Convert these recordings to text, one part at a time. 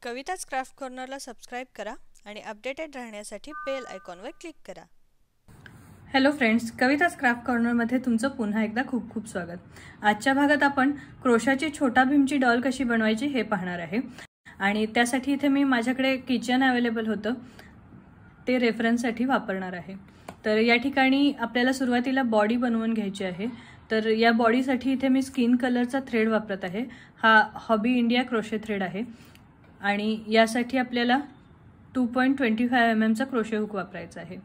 कविताच craft कॉर्नरला subscribe करा आणि updated राहण्यासाठी बेल आयकॉनवर क्लिक करा। हॅलो फ्रेंड्स, कविताच क्राफ्ट कॉर्नरमध्ये तुमचं पुन्हा एकदा खूप खूप स्वागत। आजच्या भागात आपण क्रोशाची छोटा भीमची डॉल कशी बनवायची हे पाहणार आहे आणि त्यासाठी इथे मी माझ्याकडे किचन अवेलेबल होतं ते रेफरन्ससाठी वापरणार आहे। तर या ठिकाणी आपल्याला सुरुवातीला बॉडी बनवून घ्यायची आहे। तर या बॉडीसाठी इथे मी स्किन कलरचा थ्रेड वापरत आहे। हा हॉबी इंडिया क्रोशे थ्रेड आहे आणि यासाठी आपल्याला 2.25 mm चा क्रोशे हुक वापरायचा आहे।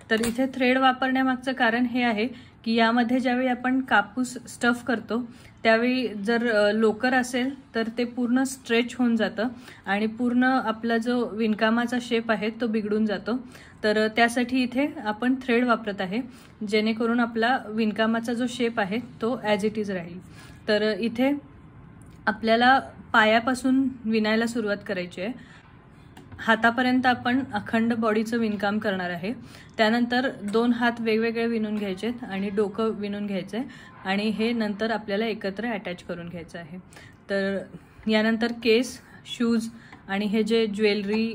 तर इथे थ्रेड वापरण्यामागचं कारण हे आहे की यामध्ये ज्यावेळी आपण कापूस स्टफ करतो त्यावेळी जर लोकर असेल तर ते पूर्ण स्ट्रेच होऊन जातं आणि पूर्ण आपला जो विणकामाचा शेप आहे तो बिघडून जातो। तर त्यासाठी इथे आपण थ्रेड वापरत आहे जेणेकरून आपला विणकामाचा जो शेप आहे तो ॲज इट इज राहील। तर इथे आपल्याला पायापासून विणायला सुरुवात करायची आहे। हातापर्यंत आपण अखंड बॉडीचं विणकाम करणार आहे। त्यानंतर 2 हात वेगवेगळे विणून घ्यायचे आणि डोकं विणून घ्यायचे आणि हे नंतर आपल्याला एकत्र अटॅच करून घ्यायचं आहे। तर यानंतर केस, शूज आणि हे जे ज्वेलरी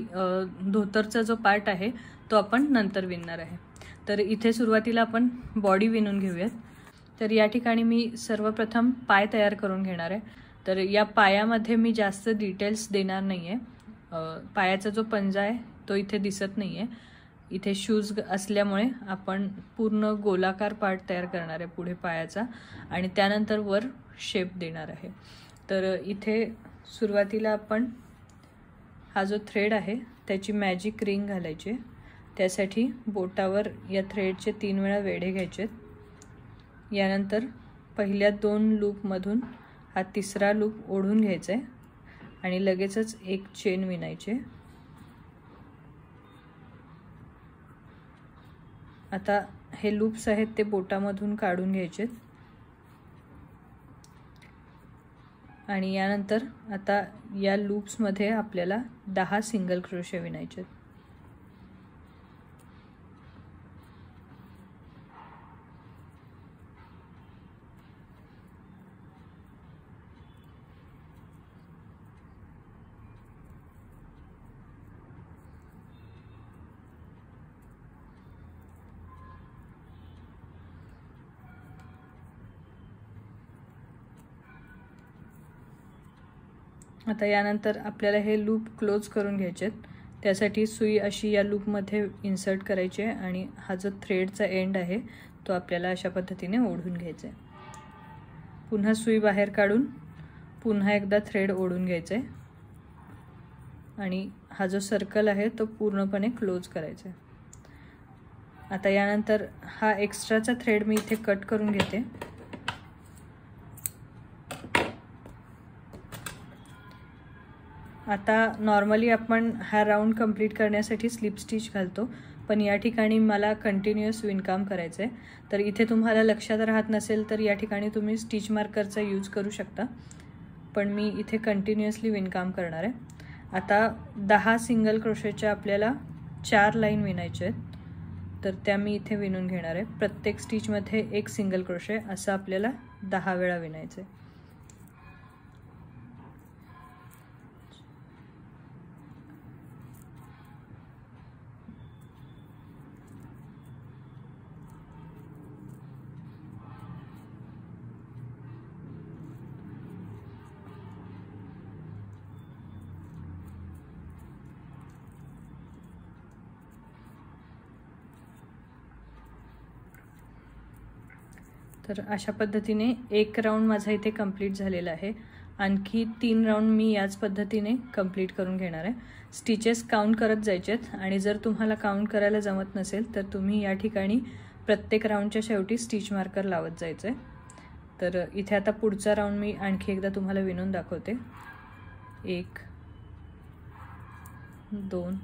धोतरचा जो पार्ट आहे तो आपण नंतर विणणार आहे। तर इथे सुरुवातीला आपण बॉडी विणून घेऊयात। तर या ठिकाणी मी सर्वप्रथम पाय तयार करून घेणार आहे। तर या पायामध्ये मी जास्त डिटेल्स देणार नाहीये। पायाचा जो पंजा आहे तो इथे दिसत नाहीये। इथे शूज असल्यामुळे आपण पूर्ण गोलाकार पार्ट तयार करणार आहे पुढे पायाचा आणि त्यानंतर वर शेप देणार आहे। तर इथे सुरुवातीला आपण हा जो थ्रेड आहे त्याची मॅजिक रिंग घालायची। त्यासाठी बोटावर या थ्रेडचे 3 वेळा वेढे घ्यायचे। यानंतर पहिल्या 2 लूपमधून हा तिसरा लूप ओढून घ्यायचा आहे आणि लगेचच एक चेन विणायची। आता हे लूप्स आहेत ते बोटामधून काढून घ्यायचे आणि यानंतर आता या लूप्समध्ये आपल्याला 10 सिंगल क्रोशे विणायचे। आता यानंतर आपल्याला हे लूप क्लोज करून घ्यायचे। त्यासाठी सुई अशी या लूपमध्ये इन्सर्ट करायची आहे आणि हा जो थ्रेडचा एंड आहे तो आपल्याला अशा पद्धतीने ओढून घ्यायचा आहे। पुन्हा सुई बाहेर काढून पुन्हा एकदा थ्रेड ओढून घ्यायचा आहे आणि हा जो सर्कल आहे तो पूर्णपणे क्लोज करायचा आहे। आता यानंतर हा एक्स्ट्राचा थ्रेड मी इथे कट करून घेते। आता नॉर्मली आपण हा राउंड कंप्लीट करण्यासाठी स्लिप स्टिच घालतो, पण या ठिकाणी मला कंटिन्युअस विणकाम करायचं आहे। तर इथे तुम्हाला लक्षात राहत नसेल तर या ठिकाणी तुम्ही स्टिच मार्करचा यूज करू शकता, पण मी इथे कंटिन्युअसली विणकाम करणार आहे। आता 10 सिंगल क्रोशेच्या आपल्याला 4 लाईन विणायचे आहेत। तर त्या मी इथे विणून घेणार आहे। प्रत्येक स्टिचमध्ये 1 सिंगल क्रोशे असं आपल्याला 10 वेळा विणायचं आहे। तर अशा पद्धतीने एक राउंड माझा इथे कंप्लीट झालेला आहे। आणखी 3 राउंड मी याच पद्धतीने कंप्लीट करून घेणार आहे। स्टिचेस काउंट करत जायचेत आणि जर तुम्हाला काउंट करायला जमत नसेल तर तुम्ही या ठिकाणी प्रत्येक राउंडच्या शेवटी स्टिच मार्कर लावत जायचं आहे। तर इथे आता पुढचा राउंड मी आणखी एकदा तुम्हाला विणून दाखवते। 1 2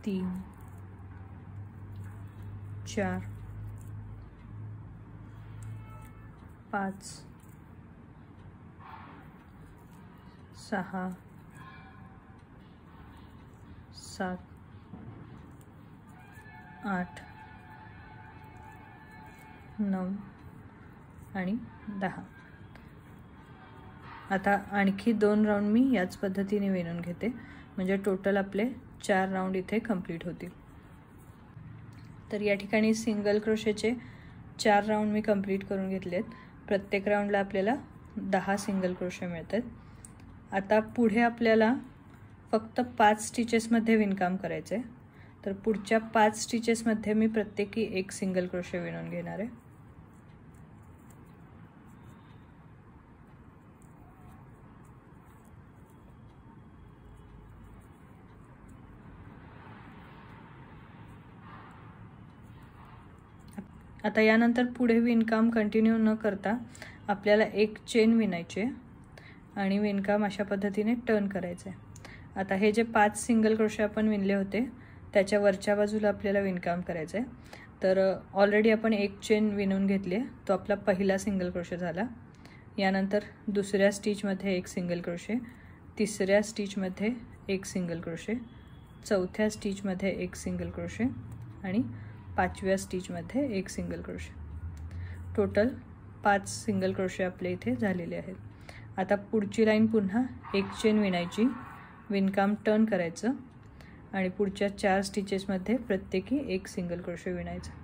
3 4 5 6 7 8 9 आणि 10। आता आणखी 2 राऊंड मी याच पद्धतीने विणून घेते, म्हणजे टोटल आपले 4 राऊंड इथे कंप्लीट होतील। तर या ठिकाणी सिंगल क्रोशेचे 4 राऊंड मी कंप्लीट करून घेतलेत। प्रत्येक राऊंडला आपल्याला 10 सिंगल क्रोशे मिळतात। आता पुढे आपल्याला फक्त 5 स्टिचेसमध्ये विणकाम करायचे आहे। तर पुढच्या 5 स्टिचेसमध्ये मी प्रत्येकी 1 सिंगल क्रोशे विणून घेणार आहे। आता यानंतर पुढे विणकाम कंटिन्यू न करता आपल्याला एक चेन विणायची आहे आणि विणकाम अशा पद्धतीने टर्न करायचं आहे। आता हे जे 5 सिंगल क्रोशे आपण विणले होते त्याच्या वरच्या बाजूला आपल्याला विणकाम करायचं आहे। तर ऑलरेडी आपण एक चेन विणून घेतली आहे, तो आपला पहिला सिंगल क्रोशे झाला। यानंतर दुसऱ्या स्टिचमध्ये 1 सिंगल क्रोशे, तिसऱ्या स्टिचमध्ये 1 सिंगल क्रोशे, चौथ्या स्टिचमध्ये 1 सिंगल क्रोशे आणि 5व्या स्टिचमध्ये 1 single crochet. Total 5 single crochet आपले इथे झालेले आहेत। आता पुढची लाईन पुन्हा एक चेन विणायची, विणकाम टर्न करायचं आणि पुढच्या 4 स्टिचेसमध्ये प्रत्येकी 1 सिंगल क्रोशे विणायचं।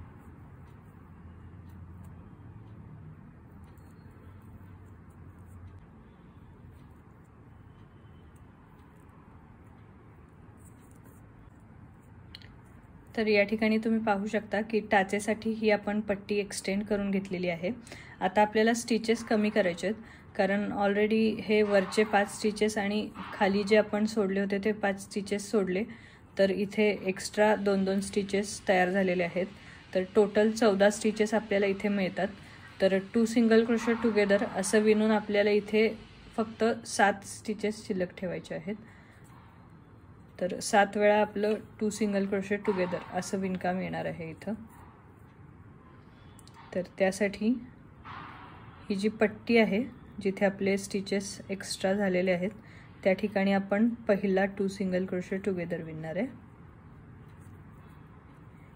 तर या ठिकाणी तुम्ही पाहू शकता की टाचेसाठी ही आपण पट्टी एक्सटेंड करून घेतलेली आहे। आता आपल्याला स्टिचेस कमी करायचे आहेत, कारण ऑलरेडी हे वरचे 5 स्टिचेस आणि खाली जे आपण सोडले होते ते 5 स्टिचेस सोडले, तर इथे एक्स्ट्रा 2-2 स्टिचेस तयार झालेले आहेत। तर टोटल 14 स्टिचेस आपल्याला इथे मिळतात। तर 2 सिंगल क्रोशे टुगेदर असं विणून आपल्याला इथे फक्त 7 स्टिचेस शिल्लक ठेवायचे आहेत। तर 7 वेळा आपलं 2 सिंगल क्रोशे टुगेदर असं विणकाम येणार आहे इथं। तर त्यासाठी ही जी पट्टी आहे जिथे आपले स्टिचेस एक्स्ट्रा झालेले आहेत त्या ठिकाणी आपण पहिला 2 सिंगल क्रोशे टुगेदर विणणार आहे।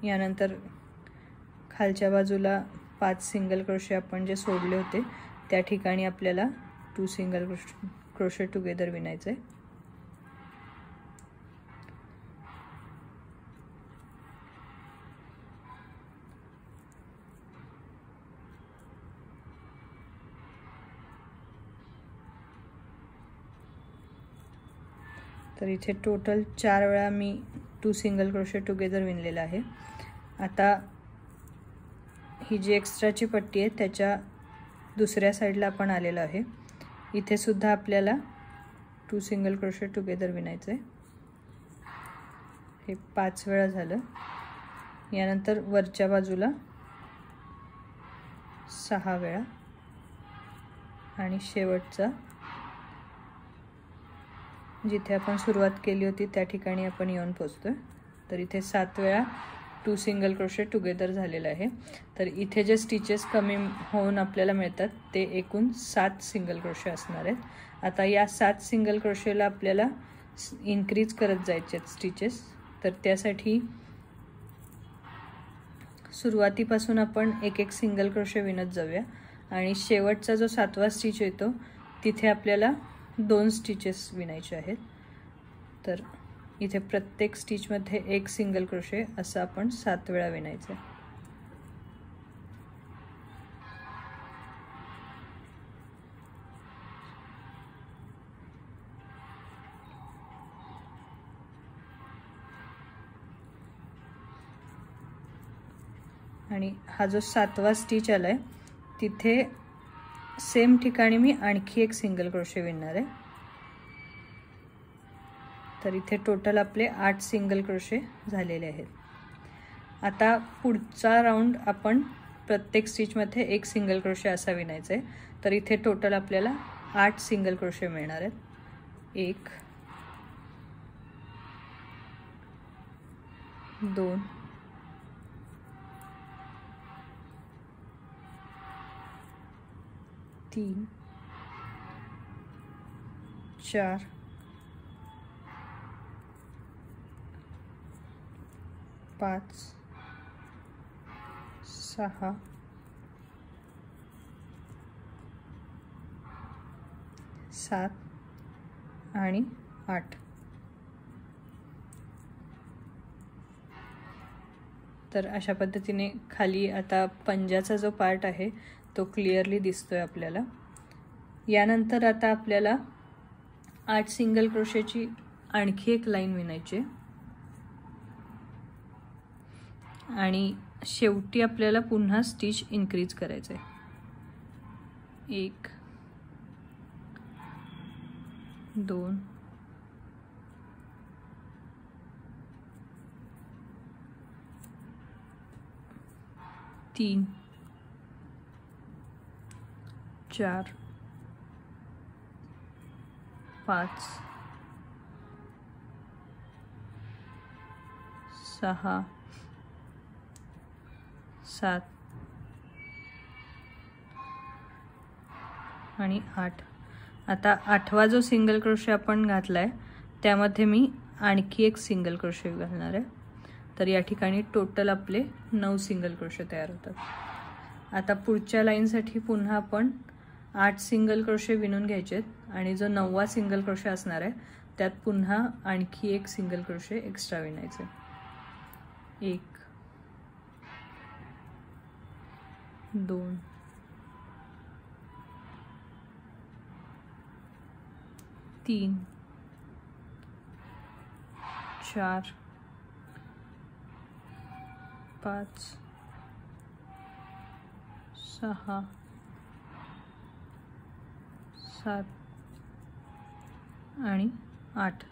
यानंतर खालच्या बाजूला 5 सिंगल क्रोशे आपण जे सोडले होते त्या ठिकाणी आपल्याला 2 सिंगल क्रोशे टुगेदर विणायचे आहे। तर इथे टोटल 4 वेळा मी 2 सिंगल क्रोशे टुगेदर विणलेला आहे। आता ही जी एक्स्ट्राची पट्टी आहे त्याच्या दुसऱ्या साईडला आपण आलेलो आहे। इथे सुद्धा आपल्याला 2 सिंगल क्रोशे टुगेदर विणायचे आहे। हे 5 वेळा झालं। यानंतर वरच्या बाजूला 6 वेळा आणि शेवटचा जिथे आपण सुरुवात केली होती त्या ठिकाणी आपण येऊन पोहोचतोय। तर इथे 7 वेळा 2 सिंगल क्रोशे टुगेदर झालेलं आहे। तर इथे जे स्टिचेस कमी होऊन आपल्याला मिळतात ते एकूण 7 सिंगल क्रोशे असणार आहेत। आता या 7 सिंगल क्रोशेला आपल्याला इन्क्रीज करत जायचे आहेत स्टिचेस। तर त्यासाठी सुरुवातीपासून आपण 1-1 सिंगल क्रोशे विणत जाऊया आणि शेवटचा जो 7वा स्टिच येतो तिथे आपल्याला 2 स्टिचेस विणायचे आहेत। तर इथे प्रत्येक स्टिचमध्ये 1 सिंगल क्रोशे असं आपण 7 वेळा विणायचं आहे। आणि हा जो 7वा स्टिच आलाय तिथे सेम ठिकाणी मी आणखी 1 सिंगल क्रोशे विणणार आहे। तर इथे टोटल आपले 8 सिंगल क्रोशे झालेले आहेत। आता पुढचा राऊंड आपण प्रत्येक स्टिचमध्ये 1 सिंगल क्रोशे असा विणायचा आहे। तर इथे टोटल आपल्याला 8 सिंगल क्रोशे मिळणार आहेत। 1 2 3 4 5 6 7 7 आणि 8. तर अशा पद्धतीने खाली आता पंजाचा जो पार्ट आहे तो क्लिअरली दिसतोय आपल्याला. यानंतर आता आपल्याला 8 सिंगल क्रोशेची आणखी एक लाईन विणायची आणि शेवटी आपल्याला पुन्हा स्टिच इन्क्रीज करायचं आहे. 1 2 3 4 5 6 7 आणि 8. आता 8वा जो सिंगल क्रोशे आपण घातलाय त्यामध्ये मी आणखी एक सिंगल क्रोशे घालणार आहे. तर या ठिकाणी टोटल आपले 9 सिंगल क्रोशे तयार होतात. आता पुढच्या लाईनसाठी पुन्हा आपण 8 सिंगल क्रोशे विणून घ्यायचेत आणि जो 9वा सिंगल क्रोशे असणार आहे त्यात पुन्हा आणखी एक सिंगल क्रोशे एक्स्ट्रा विणायचे. 1 2 3 4 5 6 7 आणि 8.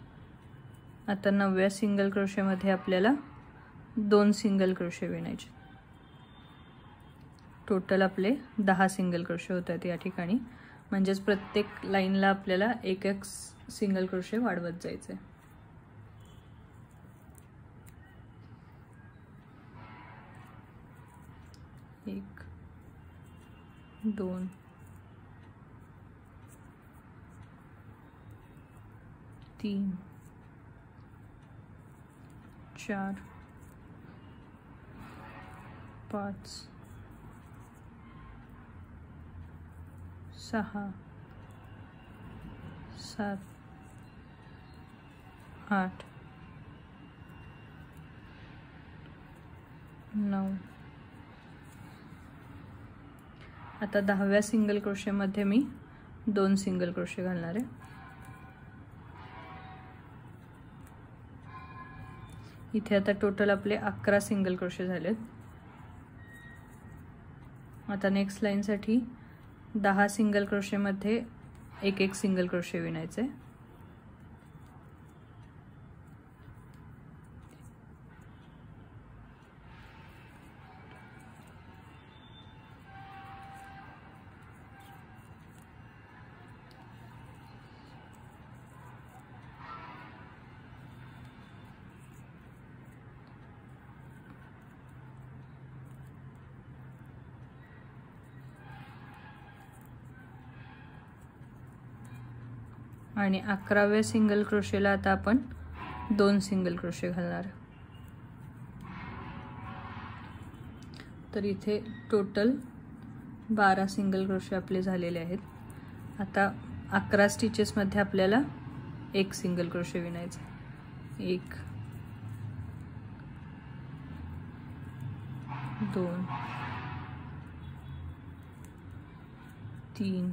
आता 9व्या सिंगल क्रोशेमध्ये आपल्याला 2 सिंगल क्रोशे विणायचे. टोटल आपले 10 सिंगल क्रोशे होतात या ठिकाणी. म्हणजेच प्रत्येक लाईनला आपल्याला एक एक सिंगल क्रोशे वाढवत जायचे. 1 2 3 4 5 6 7 8 9. आता 10व्या सिंगल क्रोशेमध्ये मी 2 सिंगल क्रोशे घालणार आहे. इथे आता टोटल आपले 11 सिंगल क्रोशे झालेत. आता नेक्स्ट लाईनसाठी 10 सिंगल क्रोशेमध्ये एक एक सिंगल क्रोशे विणायचे. आणि 11व्या सिंगल क्रोशेला आता आपण 2 सिंगल क्रोशे घालणार. तर इथे टोटल 12 सिंगल क्रोशे आपले झालेले आहेत. आता 11 स्टिचेस मध्ये आपल्याला एक सिंगल क्रोशे विणायचे. 1 2 3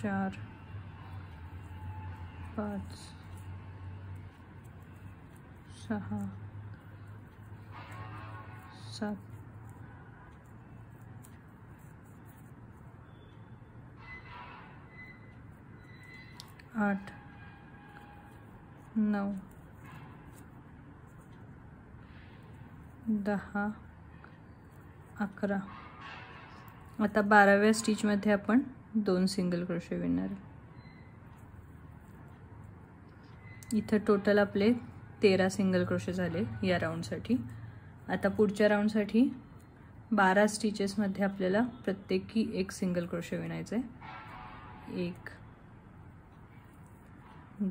4 5 6 7 8 9 10 11. आता 12व्या स्टिच मध्ये आपण 2 सिंगल क्रोशे विणणार. इथे टोटल आपले 13 सिंगल क्रोशे झाले या राउंडसाठी. आता पुढच्या राउंडसाठी 12 स्टिचेस मध्ये आपल्याला प्रत्येकी एक सिंगल क्रोशे विणायचे. 1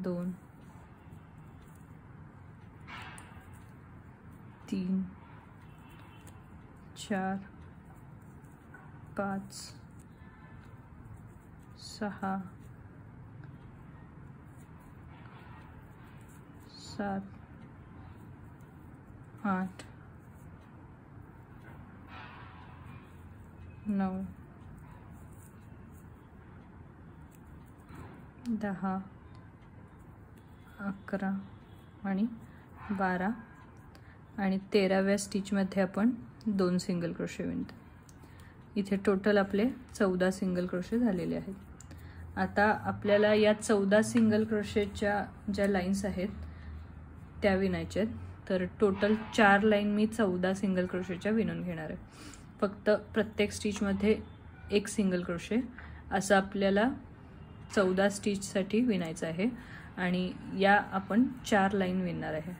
2 3 4 5 6 7 8 9 10 11 आणि 12 आणि 13व्या स्टिचमध्ये आपण 2 सिंगल क्रोशे विणतो. इथे टोटल आपले 14 सिंगल क्रोशे झालेले आहेत. आता आपल्याला या 14 सिंगल क्रोशेच्या ज्या लाईन्स आहेत त्या विणायच्या आहेत. तर टोटल 4 लाईन मी 14 सिंगल क्रोशेच्या विणून घेणार आहे. फक्त प्रत्येक स्टिचमध्ये 1 सिंगल क्रोशे असं आपल्याला 14 स्टिचसाठी विणायचं आहे आणि या आपण 4 लाईन विणणार आहे.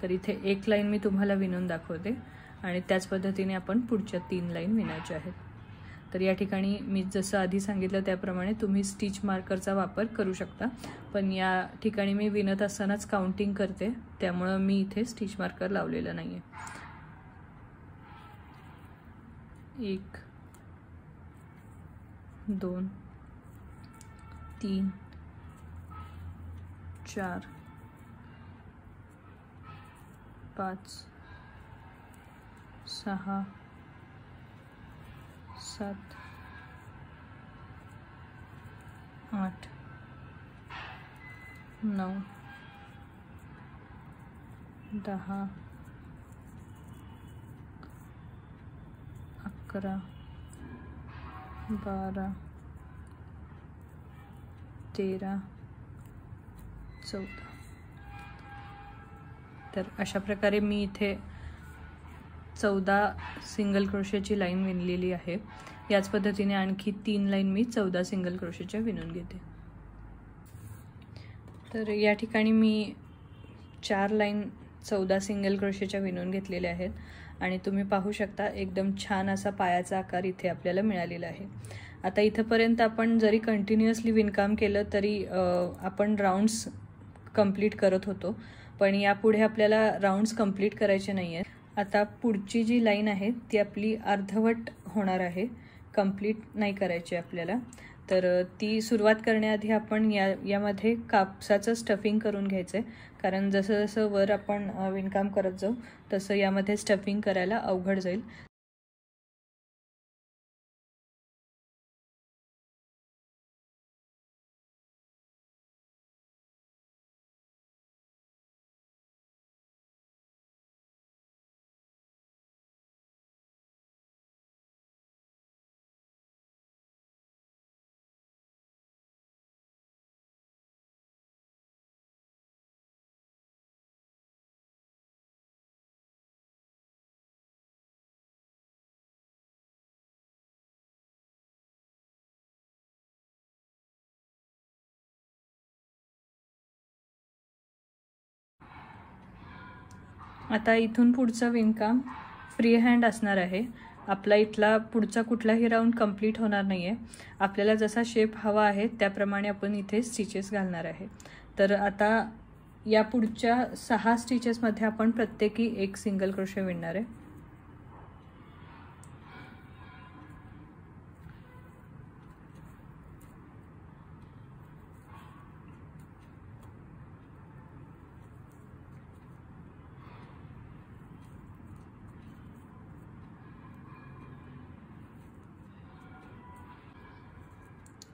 तर इथे 1 लाईन मी तुम्हाला विणून दाखवते आणि त्याच पद्धतीने आपण पुढच्या 3 लाईन विणायच्या आहेत. तर या ठिकाणी मी जसं आधी सांगितलं त्याप्रमाणे तुम्ही स्टिच मार्करचा वापर करू शकता, पण या ठिकाणी मी विणत असतानाच काउंटिंग करते त्यामुळे मी इथे स्टिच मार्कर लावलेला नाहीये. 1 2 3 4 5 6 7 8 9 10 11 12 13 14. तर अशा प्रकारे मी इथे 14 सिंगल क्रोशेची लाईन विणलेली आहे. याच पद्धतीने आणखी 3 लाईन मी 14 सिंगल क्रोशेच्या विणून घेते. तर या ठिकाणी मी 4 लाईन 14 सिंगल क्रोशेच्या विणून घेतलेल्या आहेत आणि तुम्ही पाहू शकता एकदम छान असा पायाचा आकार इथे आपल्याला मिळालेला आहे. आता इथपर्यंत आपण जरी कंटिन्युअसली विणकाम केलं तरी आपण राऊंड्स कंप्लीट करत होतो, पण यापुढे आपल्याला राऊंड्स कंप्लीट करायचे नाही आहेत. आता पुढची जी लाईन आहे ती आपली अर्धवट होणार आहे, कंप्लीट नाही करायची आपल्याला. तर ती सुरुवात करण्याआधी आपण यामध्ये कापसाचं स्टफिंग करून घ्यायचं आहे, कारण जसं जसं वर आपण विणकाम करत जाऊ तसं यामध्ये स्टफिंग करायला अवघड जाईल. आता इथून पुढचं विणकाम फ्री हँड असणार आहे. आपला इथला पुढचा कुठलाही राऊंड कंप्लीट होणार नाही आहे. आपल्याला जसा शेप हवा आहे त्याप्रमाणे आपण इथे स्टिचेस घालणार आहे. तर आता या पुढच्या 6 स्टिचेसमध्ये आपण प्रत्येकी 1 सिंगल क्रोशे विणणार आहे.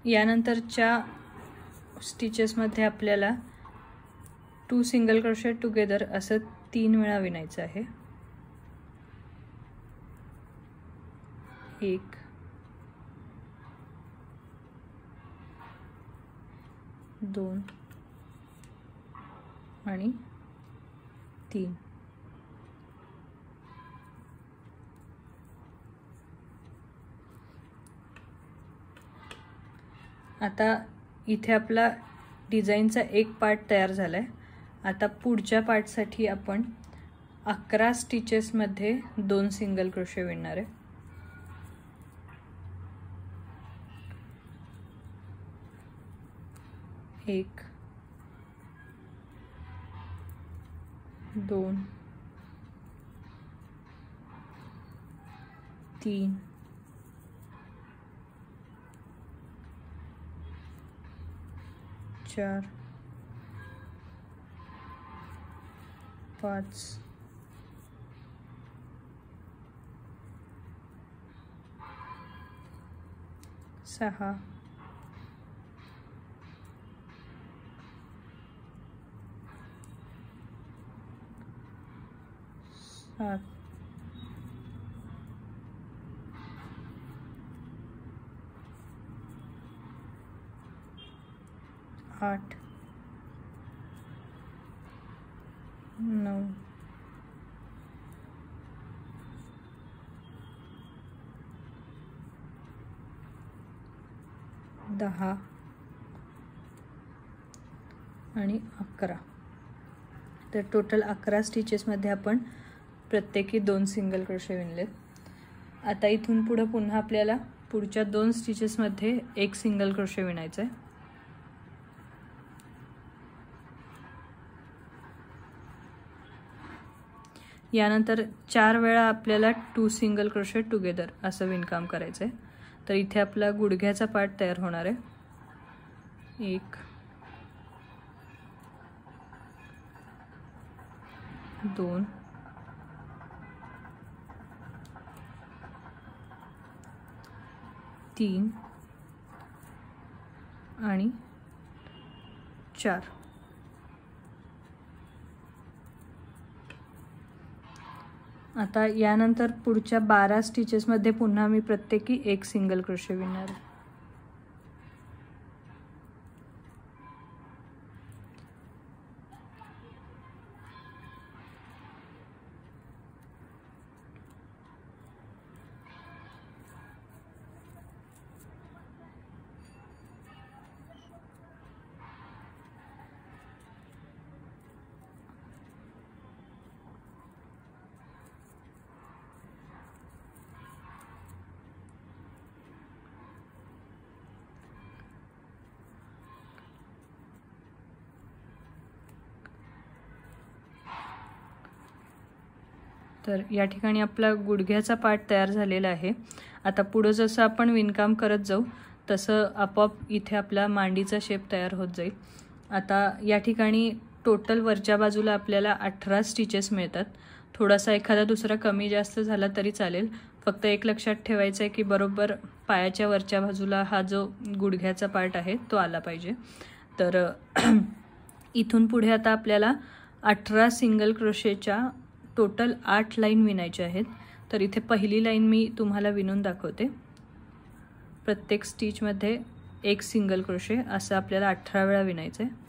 यानंतरच्या स्टिचेसमध्ये आपल्याला 2 सिंगल क्रोशे टुगेदर असं 3 वेळा विणायचं आहे. 1 2 आणि 3. आता इथे आपला डिझाईनचा एक पार्ट तयार झाला आहे. आता पुढच्या पार्टसाठी आपण 11 स्टिचेसमध्ये 2 सिंगल क्रोशे विणणार आहे. 1 2 3 4 5 6 7 8 9 10 आणि 11. तर टोटल 11 स्टिचेसमध्ये आपण प्रत्येकी 2 सिंगल क्रोशे विणलेत. आता इथून पुढे पुन्हा आपल्याला पुढच्या 2 स्टिचेसमध्ये 1 सिंगल क्रोशे विणायचा आहे. यानंतर 4 वेळा आपल्याला 2 सिंगल क्रोशे टुगेदर असं विणकाम करायचं आहे. तर इथे आपला गुडघ्याचा पार्ट तयार होणार आहे. 1 2 3 आणि 4. आता यानंतर पुढच्या 12 स्टिचेसमध्ये पुन्हा मी प्रत्येकी 1 सिंगल क्रोशे विणणार आहे. तर या ठिकाणी आपला गुडघ्याचा पार्ट तयार झालेला आहे. आता पुढे जसं आपण विणकाम करत जाऊ तसं आपोआप इथे आपला मांडीचा शेप तयार होत जाईल. आता या ठिकाणी टोटल वरच्या बाजूला आपल्याला 18 स्टिचेस मिळतात. थोडासा एखादा दुसरा कमी जास्त झाला तरी चालेल. फक्त एक लक्षात ठेवायचं आहे की बरोबर पायाच्या वरच्या बाजूला हा जो गुडघ्याचा पार्ट आहे तो आला पाहिजे. तर इथून पुढे आता आपल्याला 18 सिंगल क्रोशेच्या टोटल 8 लाईन विणायच्या आहेत. तर इथे पहिली लाईन मी तुम्हाला विणून दाखवते. प्रत्येक स्टिचमध्ये 1 सिंगल क्रोशे असं आपल्याला 18 वेळा विणायचं आहे.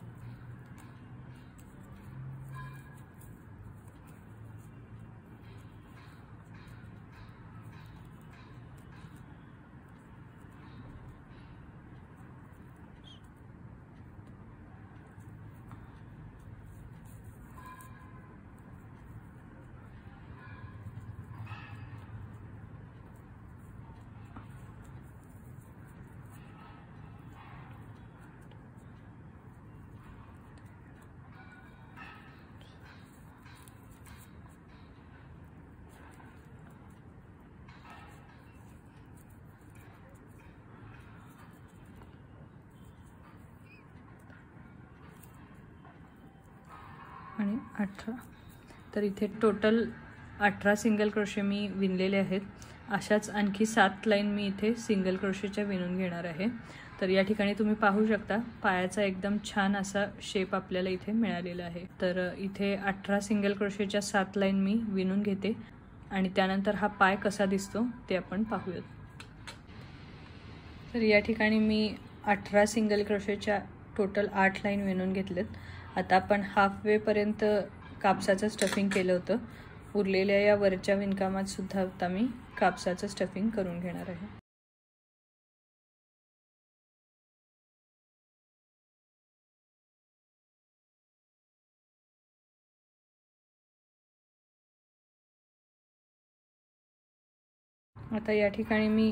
आणि 18. तर इथे टोटल 18 सिंगल क्रोशे मी विणलेले आहेत. अशाच आणखी 7 लाईन मी इथे सिंगल क्रोशेच्या विणून घेणार आहे. तर या ठिकाणी तुम्ही पाहू शकता पायाचा एकदम छान असा शेप आपल्याला इथे मिळालेला आहे. तर इथे 18 सिंगल क्रोशेच्या 7 लाईन मी विणून घेते आणि त्यानंतर हा पाय कसा दिसतो ते आपण पाहूयात. तर या ठिकाणी मी 18 सिंगल क्रोशेच्या टोटल 8 लाईन विणून घेतलेत. आता आपण हाफ वे पर्यंत कापसाचं स्टफिंग केलं होतं. उरलेल्या या वरच्या विणकामात सुद्धा आता मी कापसाचं स्टफिंग करून घेणार आहे. आता या ठिकाणी मी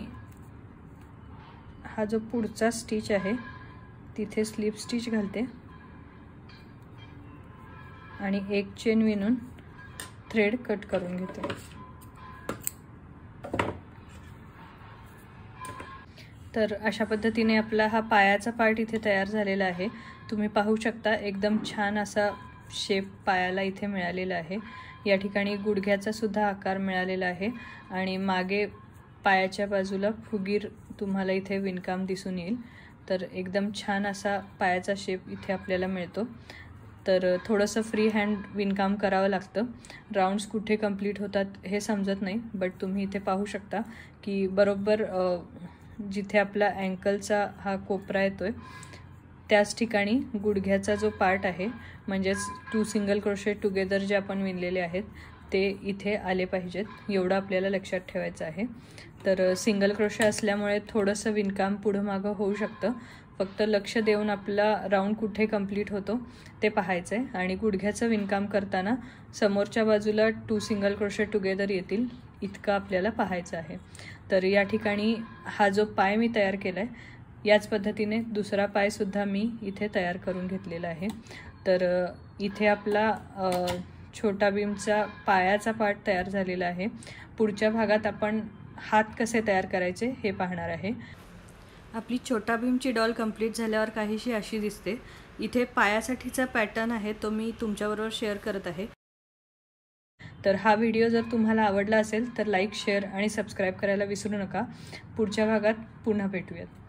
हा जो पुढचा स्टिच आहे तिथे स्लिप स्टिच घालते आणि एक चेन विणून थ्रेड कट करून घेते. तर अशा पद्धतीने आपला हा पायाचा पार्ट इथे तयार झालेला आहे। तुम्ही पाहू शकता एकदम छान असा शेप पायाला इथे मिळालेला आहे। या ठिकाणी गुडघ्याचा सुद्धा आकार मिळालेला आहे आणि मागे पायाच्या बाजूला फुगीर तुम्हाला इथे विणकाम दिसून येईल। तर एकदम छान असा पायाचा शेप इथे आपल्याला मिळतो। तर थोडंसं फ्री हँड विणकाम करावं लागतं। राउंड्स कुठे कंप्लीट होतात हे समजत नाही, बट तुम्ही इथे पाहू शकता की बरोबर जिथे आपला अँकलचा हा कोपरा येतोय त्याच ठिकाणी गुडघ्याचा जो पार्ट आहे म्हणजेच 2 सिंगल क्रोशे टुगेदर जे आपण विणलेले आहेत ते इथे आले पाहिजेत, एवढं आपल्याला लक्षात ठेवायचं आहे। तर सिंगल क्रोशे असल्यामुळे थोडंसं विणकाम पुढं मागं होऊ शकतं, फक्त लक्ष देऊन आपला राउंड कुठे कंप्लीट होतो ते पाहायचं आहे। आणि गुडघ्याचं विणकाम करताना समोरच्या बाजूला 2 सिंगल क्रोशे टुगेदर येतील इतकं आपल्याला पाहायचं आहे। तर या ठिकाणी हा जो पाय मी तयार केला आहे याच पद्धतीने दुसरा पाय सुद्धा मी इथे तयार करून घेतलेला आहे। तर इथे आपला छोटा भीमचा पायाचा पार्ट तयार झालेला आहे। पुढच्या भागात आपण हात कसे तयार करायचे हे पाहणार आहे। आपली छोटा भीमची डॉल कंप्लीट झाल्यावर काहीशी अशी दिसते। इथे पायासाठीचा पॅटर्न आहे तो मी तुमच्याबरोबर शेअर करत आहे। तर हा व्हिडिओ जर तुम्हाला आवडला असेल तर लाईक, शेअर आणि सबस्क्राईब करायला विसरू नका। पुढच्या भागात पुन्हा भेटूयात।